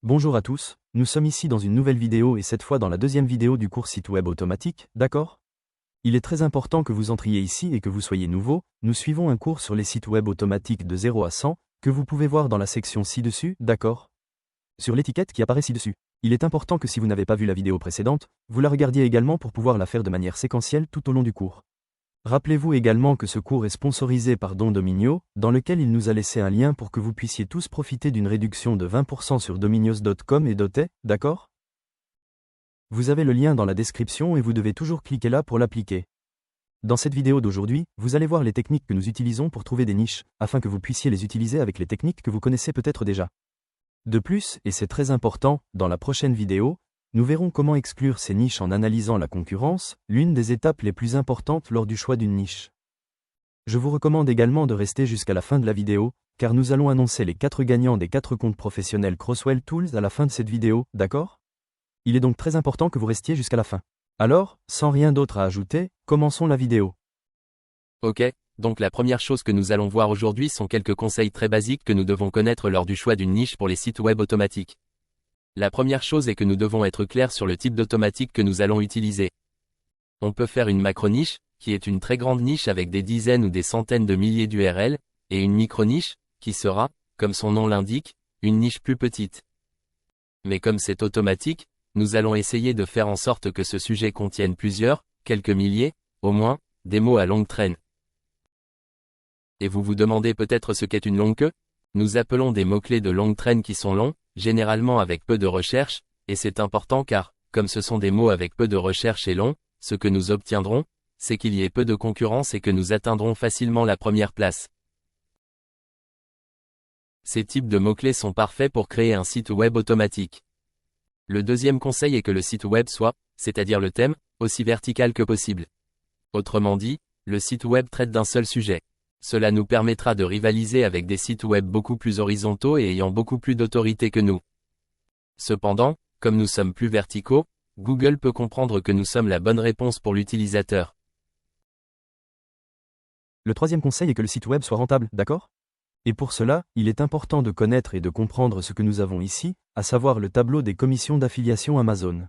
Bonjour à tous, nous sommes ici dans une nouvelle vidéo et cette fois dans la deuxième vidéo du cours site web automatique, d'accord? Il est très important que vous entriez ici et que vous soyez nouveau, nous suivons un cours sur les sites web automatiques de 0 à 100, que vous pouvez voir dans la section ci-dessus, d'accord? Sur l'étiquette qui apparaît ci-dessus. Il est important que si vous n'avez pas vu la vidéo précédente, vous la regardiez également pour pouvoir la faire de manière séquentielle tout au long du cours. Rappelez-vous également que ce cours est sponsorisé par Don Dominio, dans lequel il nous a laissé un lien pour que vous puissiez tous profiter d'une réduction de 20% sur dominios.com et Doté, d'accord? Vous avez le lien dans la description et vous devez toujours cliquer là pour l'appliquer. Dans cette vidéo d'aujourd'hui, vous allez voir les techniques que nous utilisons pour trouver des niches, afin que vous puissiez les utiliser avec les techniques que vous connaissez peut-être déjà. De plus, et c'est très important, dans la prochaine vidéo, nous verrons comment exclure ces niches en analysant la concurrence, l'une des étapes les plus importantes lors du choix d'une niche. Je vous recommande également de rester jusqu'à la fin de la vidéo, car nous allons annoncer les 4 gagnants des 4 comptes professionnels Crosswell Tools à la fin de cette vidéo, d'accord? Il est donc très important que vous restiez jusqu'à la fin. Alors, sans rien d'autre à ajouter, commençons la vidéo. Ok, donc la première chose que nous allons voir aujourd'hui sont quelques conseils très basiques que nous devons connaître lors du choix d'une niche pour les sites web automatiques. La première chose est que nous devons être clairs sur le type d'automatique que nous allons utiliser. On peut faire une macro-niche, qui est une très grande niche avec des dizaines ou des centaines de milliers d'URL, et une micro-niche, qui sera, comme son nom l'indique, une niche plus petite. Mais comme c'est automatique, nous allons essayer de faire en sorte que ce sujet contienne plusieurs, quelques milliers, au moins, des mots à longue traîne. Et vous vous demandez peut-être ce qu'est une longue queue? Nous appelons des mots-clés de longue traîne qui sont longs, généralement avec peu de recherche, et c'est important car, comme ce sont des mots avec peu de recherche et longs, ce que nous obtiendrons, c'est qu'il y ait peu de concurrence et que nous atteindrons facilement la première place. Ces types de mots-clés sont parfaits pour créer un site web automatique. Le deuxième conseil est que le site web soit, c'est-à-dire le thème, aussi vertical que possible. Autrement dit, le site web traite d'un seul sujet. Cela nous permettra de rivaliser avec des sites web beaucoup plus horizontaux et ayant beaucoup plus d'autorité que nous. Cependant, comme nous sommes plus verticaux, Google peut comprendre que nous sommes la bonne réponse pour l'utilisateur. Le troisième conseil est que le site web soit rentable, d'accord? Et pour cela, il est important de connaître et de comprendre ce que nous avons ici, à savoir le tableau des commissions d'affiliation Amazon.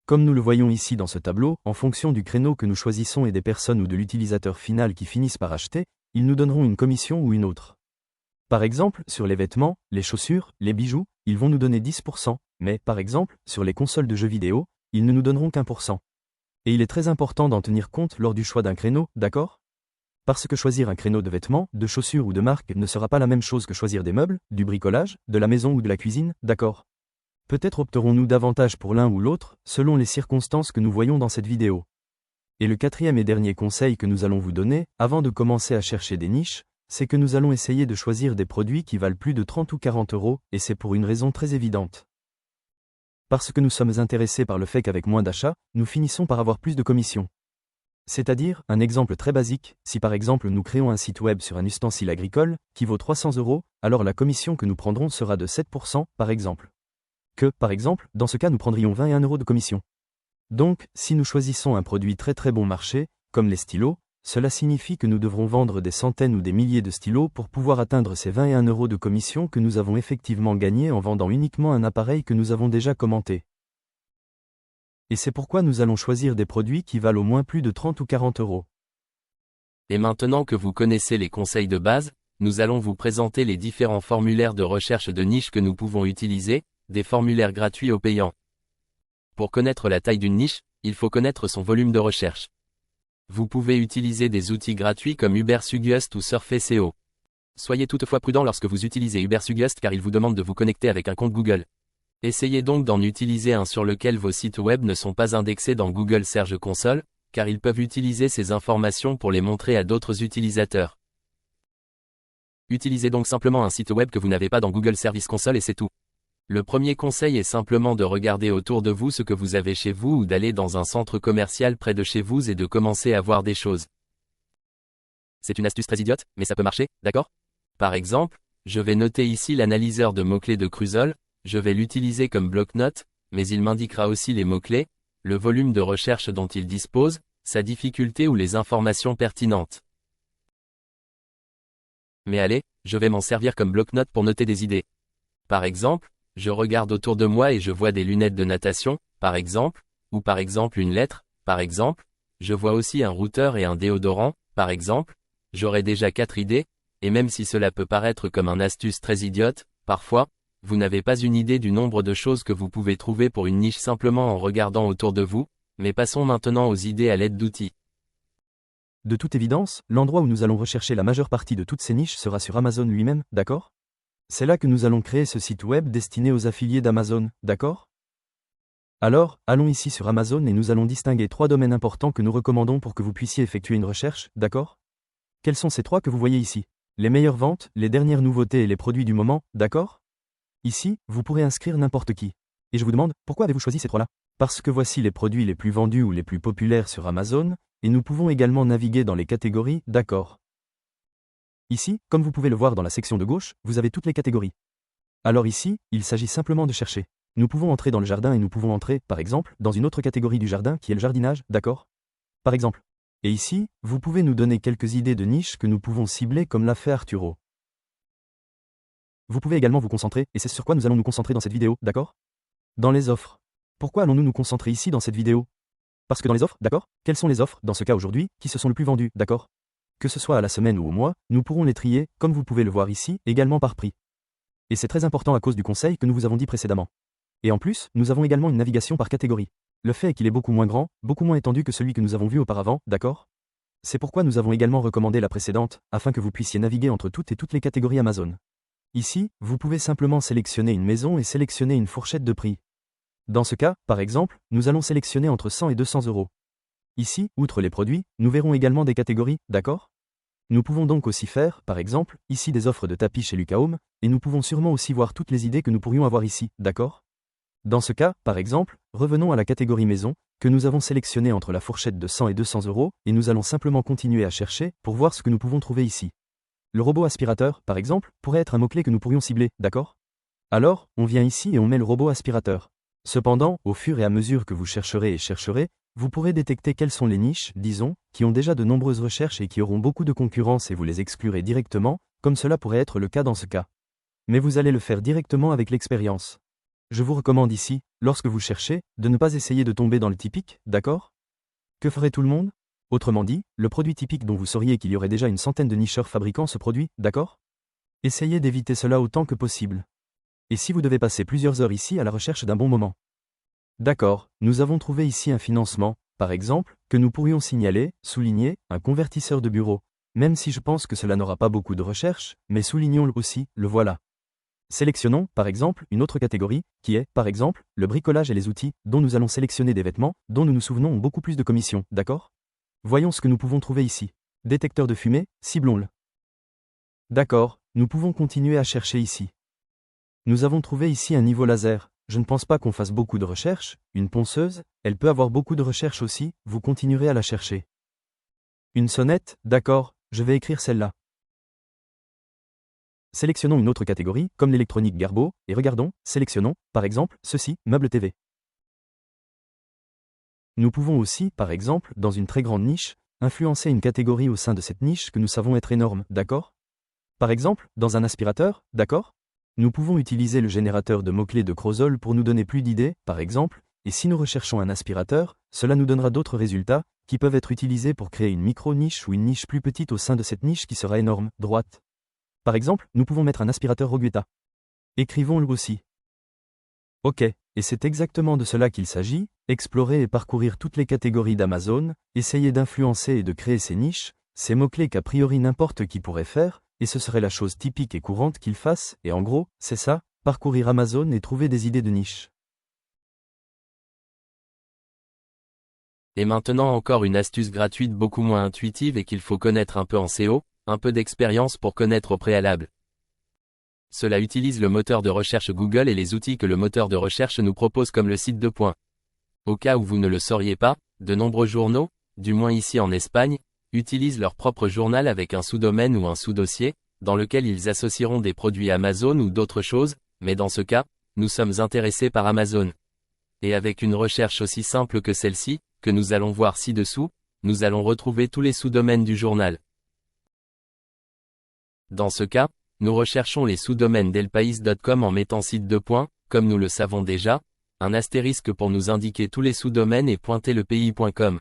Comme nous le voyons ici dans ce tableau, en fonction du créneau que nous choisissons et des personnes ou de l'utilisateur final qui finissent par acheter, ils nous donneront une commission ou une autre. Par exemple, sur les vêtements, les chaussures, les bijoux, ils vont nous donner 10%, mais, par exemple, sur les consoles de jeux vidéo, ils ne nous donneront qu'1%. Et il est très important d'en tenir compte lors du choix d'un créneau, d'accord? Parce que choisir un créneau de vêtements, de chaussures ou de marque ne sera pas la même chose que choisir des meubles, du bricolage, de la maison ou de la cuisine, d'accord? Peut-être opterons-nous davantage pour l'un ou l'autre, selon les circonstances que nous voyons dans cette vidéo. Et le quatrième et dernier conseil que nous allons vous donner, avant de commencer à chercher des niches, c'est que nous allons essayer de choisir des produits qui valent plus de 30 ou 40 €, et c'est pour une raison très évidente. Parce que nous sommes intéressés par le fait qu'avec moins d'achats, nous finissons par avoir plus de commissions. C'est-à-dire, un exemple très basique, si par exemple nous créons un site web sur un ustensile agricole, qui vaut 300 €, alors la commission que nous prendrons sera de 7%, par exemple. Que, par exemple, dans ce cas nous prendrions 21 € de commission. Donc, si nous choisissons un produit très bon marché, comme les stylos, cela signifie que nous devrons vendre des centaines ou des milliers de stylos pour pouvoir atteindre ces 21 € de commission que nous avons effectivement gagnés en vendant uniquement un appareil que nous avons déjà commenté. Et c'est pourquoi nous allons choisir des produits qui valent au moins plus de 30 ou 40 €. Et maintenant que vous connaissez les conseils de base, nous allons vous présenter les différents formulaires de recherche de niche que nous pouvons utiliser, des formulaires gratuits ou payants. Pour connaître la taille d'une niche, il faut connaître son volume de recherche. Vous pouvez utiliser des outils gratuits comme Ubersuggest ou Surface.io. Soyez toutefois prudent lorsque vous utilisez Ubersuggest car il vous demande de vous connecter avec un compte Google. Essayez donc d'en utiliser un sur lequel vos sites web ne sont pas indexés dans Google Search Console, car ils peuvent utiliser ces informations pour les montrer à d'autres utilisateurs. Utilisez donc simplement un site web que vous n'avez pas dans Google Service Console et c'est tout. Le premier conseil est simplement de regarder autour de vous ce que vous avez chez vous ou d'aller dans un centre commercial près de chez vous et de commencer à voir des choses. C'est une astuce très idiote, mais ça peut marcher, d'accord? Par exemple, je vais noter ici l'analyseur de mots-clés de Crusol, je vais l'utiliser comme bloc-notes, mais il m'indiquera aussi les mots-clés, le volume de recherche dont il dispose, sa difficulté ou les informations pertinentes. Mais allez, je vais m'en servir comme bloc-notes pour noter des idées. Par exemple, Je regarde autour de moi et je vois des lunettes de natation, par exemple, ou par exemple une lettre, par exemple. Je vois aussi un routeur et un déodorant, par exemple. J'aurai déjà 4 idées, et même si cela peut paraître comme une astuce très idiote, parfois, vous n'avez pas une idée du nombre de choses que vous pouvez trouver pour une niche simplement en regardant autour de vous, mais passons maintenant aux idées à l'aide d'outils. De toute évidence, l'endroit où nous allons rechercher la majeure partie de toutes ces niches sera sur Amazon lui-même, d'accord? C'est là que nous allons créer ce site web destiné aux affiliés d'Amazon, d'accord? Alors, allons ici sur Amazon et nous allons distinguer 3 domaines importants que nous recommandons pour que vous puissiez effectuer une recherche, d'accord? Quels sont ces 3 que vous voyez ici? Les meilleures ventes, les dernières nouveautés et les produits du moment, d'accord? Ici, vous pourrez inscrire n'importe qui. Et je vous demande, pourquoi avez-vous choisi ces 3-là? Parce que voici les produits les plus vendus ou les plus populaires sur Amazon, et nous pouvons également naviguer dans les catégories, d'accord? Ici, comme vous pouvez le voir dans la section de gauche, vous avez toutes les catégories. Alors ici, il s'agit simplement de chercher. Nous pouvons entrer dans le jardin et nous pouvons entrer, par exemple, dans une autre catégorie du jardin qui est le jardinage, d'accord? Par exemple. Et ici, vous pouvez nous donner quelques idées de niches que nous pouvons cibler comme l'a fait Arturo. Vous pouvez également vous concentrer, et c'est sur quoi nous allons nous concentrer dans cette vidéo, d'accord? Dans les offres. Pourquoi allons-nous nous concentrer ici dans cette vidéo? Parce que dans les offres, d'accord? Quelles sont les offres, dans ce cas aujourd'hui, qui se sont le plus vendues, d'accord? Que ce soit à la semaine ou au mois, nous pourrons les trier, comme vous pouvez le voir ici, également par prix. Et c'est très important à cause du conseil que nous vous avons dit précédemment. Et en plus, nous avons également une navigation par catégorie. Le fait est qu'il est beaucoup moins grand, beaucoup moins étendu que celui que nous avons vu auparavant, d'accord? C'est pourquoi nous avons également recommandé la précédente, afin que vous puissiez naviguer entre toutes les catégories Amazon. Ici, vous pouvez simplement sélectionner une maison et sélectionner une fourchette de prix. Dans ce cas, par exemple, nous allons sélectionner entre 100 et 200 euros. Ici, outre les produits, nous verrons également des catégories, d'accord? Nous pouvons donc aussi faire, par exemple, ici des offres de tapis chez Lucas Home, et nous pouvons sûrement aussi voir toutes les idées que nous pourrions avoir ici, d'accord? Dans ce cas, par exemple, revenons à la catégorie maison, que nous avons sélectionnée entre la fourchette de 100 et 200 euros, et nous allons simplement continuer à chercher pour voir ce que nous pouvons trouver ici. Le robot aspirateur, par exemple, pourrait être un mot-clé que nous pourrions cibler, d'accord? Alors, on vient ici et on met le robot aspirateur. Cependant, au fur et à mesure que vous chercherez, vous pourrez détecter quelles sont les niches, disons, qui ont déjà de nombreuses recherches et qui auront beaucoup de concurrence et vous les exclurez directement, comme cela pourrait être le cas dans ce cas. Mais vous allez le faire directement avec l'expérience. Je vous recommande ici, lorsque vous cherchez, de ne pas essayer de tomber dans le typique, d'accord? Que ferait tout le monde? Autrement dit, le produit typique dont vous sauriez qu'il y aurait déjà une centaine de nicheurs fabriquant ce produit, d'accord? Essayez d'éviter cela autant que possible. Et si vous devez passer plusieurs heures ici à la recherche d'un bon moment? D'accord, nous avons trouvé ici un financement, par exemple, que nous pourrions signaler, souligner, un convertisseur de bureau. Même si je pense que cela n'aura pas beaucoup de recherche, mais soulignons-le aussi, le voilà. Sélectionnons, par exemple, une autre catégorie, qui est, par exemple, le bricolage et les outils, dont nous allons sélectionner des vêtements, dont nous nous souvenons ont beaucoup plus de commissions, d'accord? Voyons ce que nous pouvons trouver ici. Détecteur de fumée, ciblons-le. D'accord, nous pouvons continuer à chercher ici. Nous avons trouvé ici un niveau laser. Je ne pense pas qu'on fasse beaucoup de recherches. Une ponceuse, elle peut avoir beaucoup de recherches aussi, vous continuerez à la chercher. Une sonnette, d'accord, je vais écrire celle-là. Sélectionnons une autre catégorie, comme l'électronique Garbo, et regardons, sélectionnons, par exemple, ceci, meuble TV. Nous pouvons aussi, par exemple, dans une très grande niche, influencer une catégorie au sein de cette niche que nous savons être énorme, d'accord? Par exemple, dans un aspirateur, d'accord? Nous pouvons utiliser le générateur de mots-clés de Crozol pour nous donner plus d'idées, par exemple, et si nous recherchons un aspirateur, cela nous donnera d'autres résultats, qui peuvent être utilisés pour créer une micro-niche ou une niche plus petite au sein de cette niche qui sera énorme, droite. Par exemple, nous pouvons mettre un aspirateur Rogueta. Écrivons-le aussi. Ok, et c'est exactement de cela qu'il s'agit, explorer et parcourir toutes les catégories d'Amazon, essayer d'influencer et de créer ces niches, ces mots-clés qu'a priori n'importe qui pourrait faire, et ce serait la chose typique et courante qu'il fasse, et en gros, c'est ça, parcourir Amazon et trouver des idées de niche. Et maintenant encore une astuce gratuite beaucoup moins intuitive et qu'il faut connaître un peu en SEO, un peu d'expérience pour connaître au préalable. Cela utilise le moteur de recherche Google et les outils que le moteur de recherche nous propose comme le site 2. Au cas où vous ne le sauriez pas, de nombreux journaux, du moins ici en Espagne, utilisent leur propre journal avec un sous-domaine ou un sous-dossier, dans lequel ils associeront des produits Amazon ou d'autres choses, mais dans ce cas, nous sommes intéressés par Amazon. Et avec une recherche aussi simple que celle-ci, que nous allons voir ci-dessous, nous allons retrouver tous les sous-domaines du journal. Dans ce cas, nous recherchons les sous-domaines d'elpaís.com en mettant site 2. comme nous le savons déjà, un astérisque pour nous indiquer tous les sous-domaines et pointer le pays.com.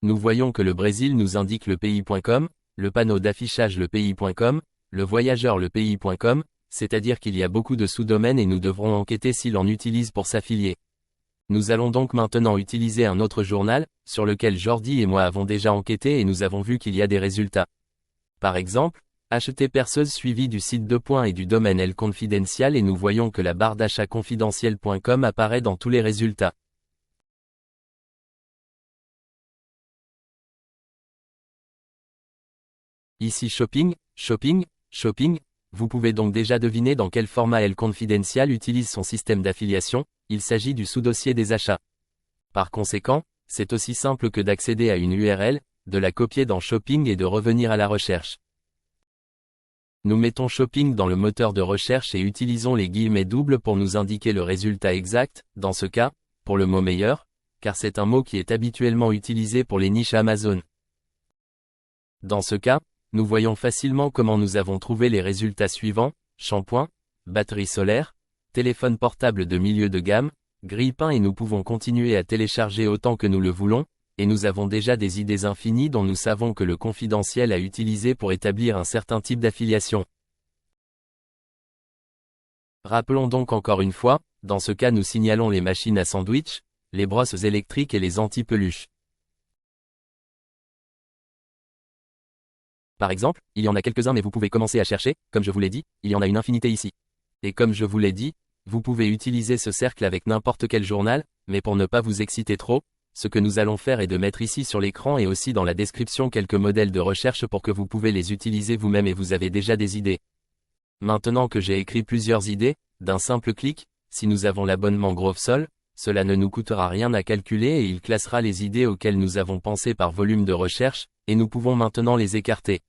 Nous voyons que le Brésil nous indique le pays.com, le panneau d'affichage le pays.com, le voyageur le pays.com, c'est-à-dire qu'il y a beaucoup de sous-domaines et nous devrons enquêter s'il en utilise pour s'affilier. Nous allons donc maintenant utiliser un autre journal, sur lequel Jordi et moi avons déjà enquêté et nous avons vu qu'il y a des résultats. Par exemple, acheter perceuse suivi du site et du domaine El Confidencial et nous voyons que la barre d'achat confidentiel.com apparaît dans tous les résultats. Ici shopping, shopping, shopping, vous pouvez donc déjà deviner dans quel format El Confidencial utilise son système d'affiliation, il s'agit du sous-dossier des achats. Par conséquent, c'est aussi simple que d'accéder à une URL, de la copier dans Shopping et de revenir à la recherche. Nous mettons Shopping dans le moteur de recherche et utilisons les guillemets doubles pour nous indiquer le résultat exact, dans ce cas, pour le mot meilleur, car c'est un mot qui est habituellement utilisé pour les niches Amazon. Dans ce cas, nous voyons facilement comment nous avons trouvé les résultats suivants: shampoing, batterie solaire, téléphone portable de milieu de gamme, grille-pain et nous pouvons continuer à télécharger autant que nous le voulons, et nous avons déjà des idées infinies dont nous savons que le confidentiel a utilisé pour établir un certain type d'affiliation. Rappelons donc encore une fois, dans ce cas nous signalons les machines à sandwich, les brosses électriques et les anti-peluches. Par exemple, il y en a quelques-uns mais vous pouvez commencer à chercher, comme je vous l'ai dit, il y en a une infinité ici. Et comme je vous l'ai dit, vous pouvez utiliser ce cercle avec n'importe quel journal, mais pour ne pas vous exciter trop, ce que nous allons faire est de mettre ici sur l'écran et aussi dans la description quelques modèles de recherche pour que vous pouvez les utiliser vous-même et vous avez déjà des idées. Maintenant que j'ai écrit plusieurs idées, d'un simple clic, si nous avons l'abonnement Grovesol, cela ne nous coûtera rien à calculer et il classera les idées auxquelles nous avons pensé par volume de recherche, et nous pouvons maintenant les écarter.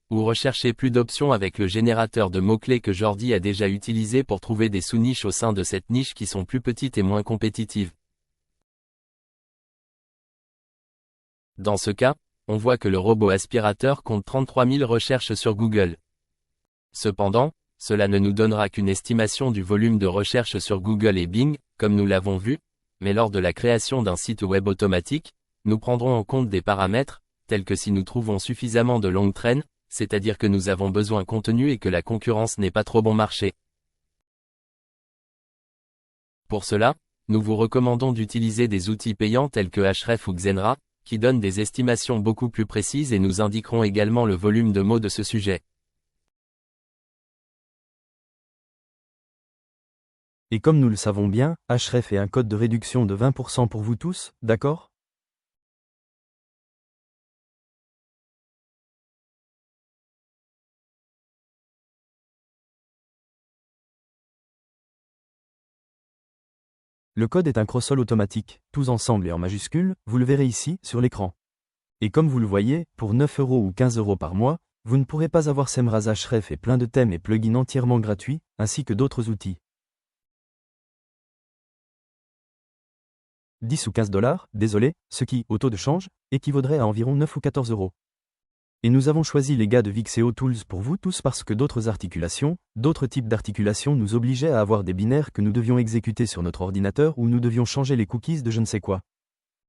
Ou rechercher plus d'options avec le générateur de mots-clés que Jordi a déjà utilisé pour trouver des sous-niches au sein de cette niche qui sont plus petites et moins compétitives. Dans ce cas, on voit que le robot aspirateur compte 33 000 recherches sur Google. Cependant, cela ne nous donnera qu'une estimation du volume de recherche sur Google et Bing, comme nous l'avons vu, mais lors de la création d'un site web automatique, nous prendrons en compte des paramètres, tels que si nous trouvons suffisamment de longues traînes, c'est-à-dire que nous avons besoin de contenu et que la concurrence n'est pas trop bon marché. Pour cela, nous vous recommandons d'utiliser des outils payants tels que Ahrefs ou Xenra, qui donnent des estimations beaucoup plus précises et nous indiqueront également le volume de mots de ce sujet. Et comme nous le savons bien, Ahrefs est un code de réduction de 20% pour vous tous, d'accord ? Le code est un cross-sell automatique, tous ensemble et en majuscule, vous le verrez ici, sur l'écran. Et comme vous le voyez, pour 9 € ou 15 € par mois, vous ne pourrez pas avoir Semrush Ahrefs et plein de thèmes et plugins entièrement gratuits, ainsi que d'autres outils. 10 ou 15 $, désolé, ce qui, au taux de change, équivaudrait à environ 9 ou 14 €. Et nous avons choisi les gars de Vixeo Tools pour vous tous parce que d'autres types d'articulations nous obligeaient à avoir des binaires que nous devions exécuter sur notre ordinateur ou nous devions changer les cookies de je ne sais quoi.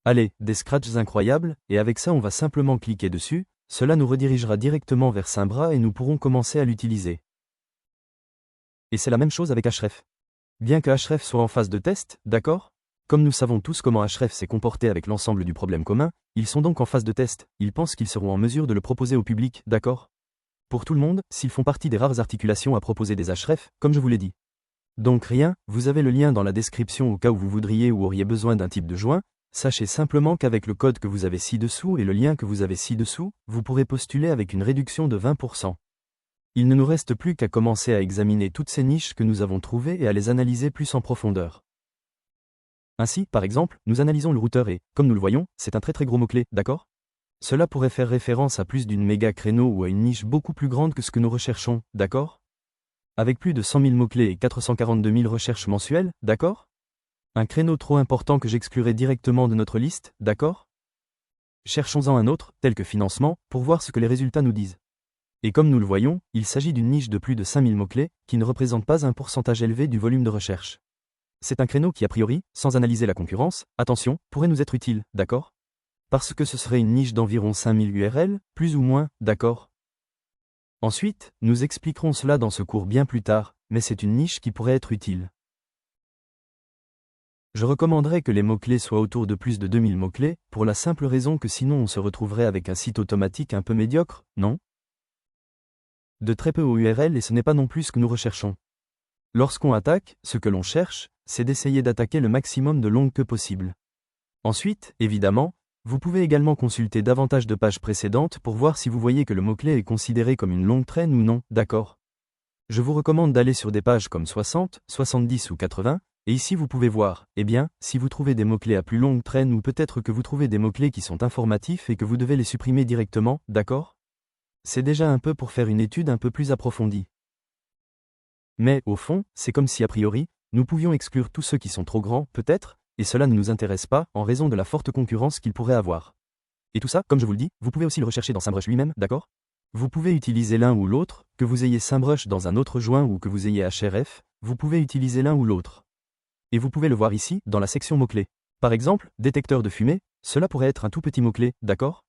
Allez, des scratches incroyables, et avec ça on va simplement cliquer dessus, cela nous redirigera directement vers Semrush et nous pourrons commencer à l'utiliser. Et c'est la même chose avec Ahrefs. Bien que Ahrefs soit en phase de test, d'accord ? Comme nous savons tous comment Ahrefs s'est comporté avec l'ensemble du problème commun, ils sont donc en phase de test, ils pensent qu'ils seront en mesure de le proposer au public, d'accord ? Pour tout le monde, s'ils font partie des rares articulations à proposer des Ahrefs, comme je vous l'ai dit. Donc rien, vous avez le lien dans la description au cas où vous voudriez ou auriez besoin d'un type de joint, sachez simplement qu'avec le code que vous avez ci-dessous et le lien que vous avez ci-dessous, vous pourrez postuler avec une réduction de 20%. Il ne nous reste plus qu'à commencer à examiner toutes ces niches que nous avons trouvées et à les analyser plus en profondeur. Ainsi, par exemple, nous analysons le routeur et, comme nous le voyons, c'est un très gros mot-clé, d'accord ? Cela pourrait faire référence à plus d'une méga créneau ou à une niche beaucoup plus grande que ce que nous recherchons, d'accord ? Avec plus de 100 000 mots-clés et 442 000 recherches mensuelles, d'accord ? Un créneau trop important que j'exclurai directement de notre liste, d'accord ? Cherchons-en un autre, tel que financement, pour voir ce que les résultats nous disent. Et comme nous le voyons, il s'agit d'une niche de plus de 5000 mots-clés, qui ne représente pas un pourcentage élevé du volume de recherche. C'est un créneau qui a priori, sans analyser la concurrence, attention, pourrait nous être utile, d'accord? Parce que ce serait une niche d'environ 5000 URL, plus ou moins, d'accord? Ensuite, nous expliquerons cela dans ce cours bien plus tard, mais c'est une niche qui pourrait être utile. Je recommanderais que les mots-clés soient autour de plus de 2000 mots-clés, pour la simple raison que sinon on se retrouverait avec un site automatique un peu médiocre, non? De très peu URL et ce n'est pas non plus ce que nous recherchons. Lorsqu'on attaque, ce que l'on cherche, c'est d'essayer d'attaquer le maximum de longues que possible. Ensuite, évidemment, vous pouvez également consulter davantage de pages précédentes pour voir si vous voyez que le mot-clé est considéré comme une longue traîne ou non, d'accord? Je vous recommande d'aller sur des pages comme 60, 70 ou 80, et ici vous pouvez voir, eh bien, si vous trouvez des mots-clés à plus longue traîne ou peut-être que vous trouvez des mots-clés qui sont informatifs et que vous devez les supprimer directement, d'accord? C'est déjà un peu pour faire une étude un peu plus approfondie. Mais, au fond, c'est comme si a priori, nous pouvions exclure tous ceux qui sont trop grands, peut-être, et cela ne nous intéresse pas, en raison de la forte concurrence qu'ils pourraient avoir. Et tout ça, comme je vous le dis, vous pouvez aussi le rechercher dans SEMrush lui-même, d'accord? Vous pouvez utiliser l'un ou l'autre, que vous ayez SEMrush dans un autre joint ou que vous ayez HRF, vous pouvez utiliser l'un ou l'autre. Et vous pouvez le voir ici, dans la section mots-clés. Par exemple, détecteur de fumée, cela pourrait être un tout petit mot-clé, d'accord?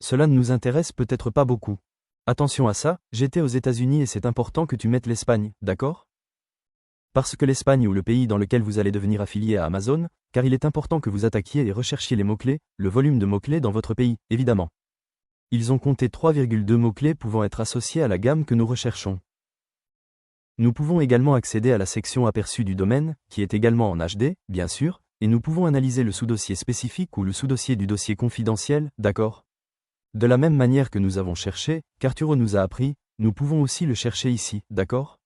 Cela ne nous intéresse peut-être pas beaucoup. Attention à ça, j'étais aux États-Unis et c'est important que tu mettes l'Espagne, d'accord? Parce que l'Espagne ou le pays dans lequel vous allez devenir affilié à Amazon, car il est important que vous attaquiez et recherchiez les mots-clés, le volume de mots-clés dans votre pays, évidemment. Ils ont compté 3,2 mots-clés pouvant être associés à la gamme que nous recherchons. Nous pouvons également accéder à la section aperçu du domaine, qui est également en HD, bien sûr, et nous pouvons analyser le sous-dossier spécifique ou le sous-dossier du dossier confidentiel, d'accord? De la même manière que nous avons cherché, qu'Arturo nous a appris, nous pouvons aussi le chercher ici, d'accord?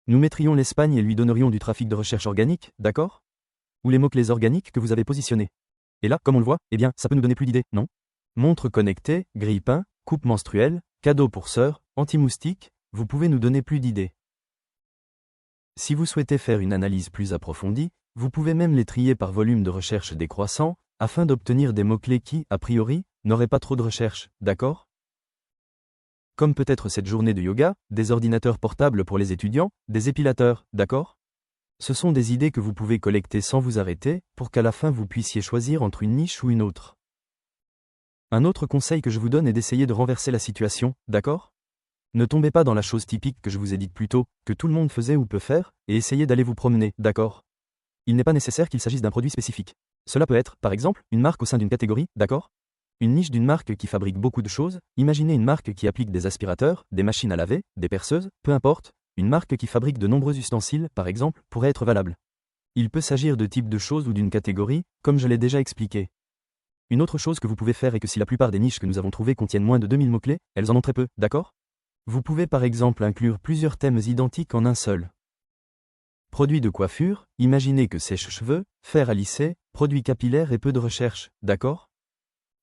Nous mettrions l'Espagne et lui donnerions du trafic de recherche organique, d'accord? Ou les mots-clés organiques que vous avez positionnés. Et là, comme on le voit, eh bien, ça peut nous donner plus d'idées, non? Montre connectée, grille-pain, coupe menstruelle, cadeau pour sœur, anti-moustique, vous pouvez nous donner plus d'idées. Si vous souhaitez faire une analyse plus approfondie, vous pouvez même les trier par volume de recherche décroissant, afin d'obtenir des mots-clés qui, a priori, n'auraient pas trop de recherche, d'accord? Comme peut-être cette journée de yoga, des ordinateurs portables pour les étudiants, des épilateurs, d'accord? Ce sont des idées que vous pouvez collecter sans vous arrêter, pour qu'à la fin vous puissiez choisir entre une niche ou une autre. Un autre conseil que je vous donne est d'essayer de renverser la situation, d'accord? Ne tombez pas dans la chose typique que je vous ai dite plus tôt, que tout le monde faisait ou peut faire, et essayez d'aller vous promener, d'accord? Il n'est pas nécessaire qu'il s'agisse d'un produit spécifique. Cela peut être, par exemple, une marque au sein d'une catégorie, d'accord? Une niche d'une marque qui fabrique beaucoup de choses, imaginez une marque qui applique des aspirateurs, des machines à laver, des perceuses, peu importe, une marque qui fabrique de nombreux ustensiles, par exemple, pourrait être valable. Il peut s'agir de type de choses ou d'une catégorie, comme je l'ai déjà expliqué. Une autre chose que vous pouvez faire est que si la plupart des niches que nous avons trouvées contiennent moins de 2000 mots-clés, elles en ont très peu, d'accord? Vous pouvez par exemple inclure plusieurs thèmes identiques en un seul. Produits de coiffure, imaginez que sèche-cheveux, fer à lisser, produits capillaires et peu de recherche, d'accord?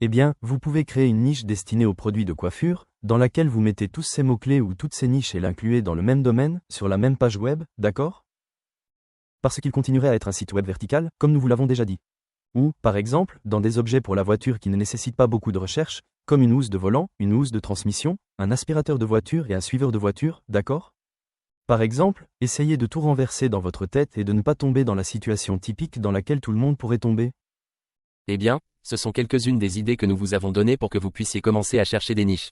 Eh bien, vous pouvez créer une niche destinée aux produits de coiffure, dans laquelle vous mettez tous ces mots-clés ou toutes ces niches et l'incluez dans le même domaine, sur la même page web, d'accord? Parce qu'il continuerait à être un site web vertical, comme nous vous l'avons déjà dit. Ou, par exemple, dans des objets pour la voiture qui ne nécessitent pas beaucoup de recherche, comme une housse de volant, une housse de transmission, un aspirateur de voiture et un suiveur de voiture, d'accord? Par exemple, essayez de tout renverser dans votre tête et de ne pas tomber dans la situation typique dans laquelle tout le monde pourrait tomber. Eh bien, ce sont quelques-unes des idées que nous vous avons données pour que vous puissiez commencer à chercher des niches.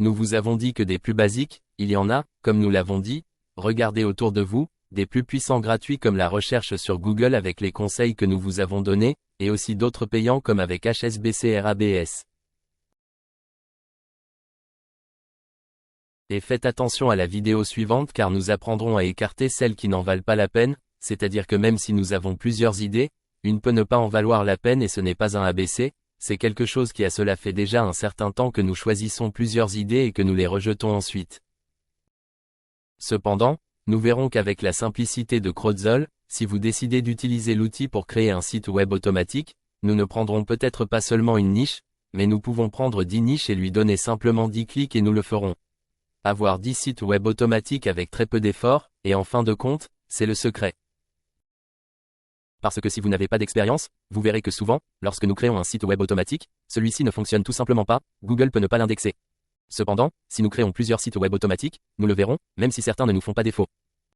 Nous vous avons dit que des plus basiques, il y en a, comme nous l'avons dit, regardez autour de vous, des plus puissants gratuits comme la recherche sur Google avec les conseils que nous vous avons donnés, et aussi d'autres payants comme avec HSBC RABS. Et faites attention à la vidéo suivante car nous apprendrons à écarter celles qui n'en valent pas la peine, c'est-à-dire que même si nous avons plusieurs idées, une peut ne pas en valoir la peine et ce n'est pas un ABC, c'est quelque chose qui a cela fait déjà un certain temps que nous choisissons plusieurs idées et que nous les rejetons ensuite. Cependant, nous verrons qu'avec la simplicité de Crowdzol, si vous décidez d'utiliser l'outil pour créer un site web automatique, nous ne prendrons peut-être pas seulement une niche, mais nous pouvons prendre 10 niches et lui donner simplement 10 clics et nous le ferons. Avoir 10 sites web automatiques avec très peu d'efforts, et en fin de compte, c'est le secret. Parce que si vous n'avez pas d'expérience, vous verrez que souvent, lorsque nous créons un site web automatique, celui-ci ne fonctionne tout simplement pas, Google peut ne pas l'indexer. Cependant, si nous créons plusieurs sites web automatiques, nous le verrons, même si certains ne nous font pas défaut.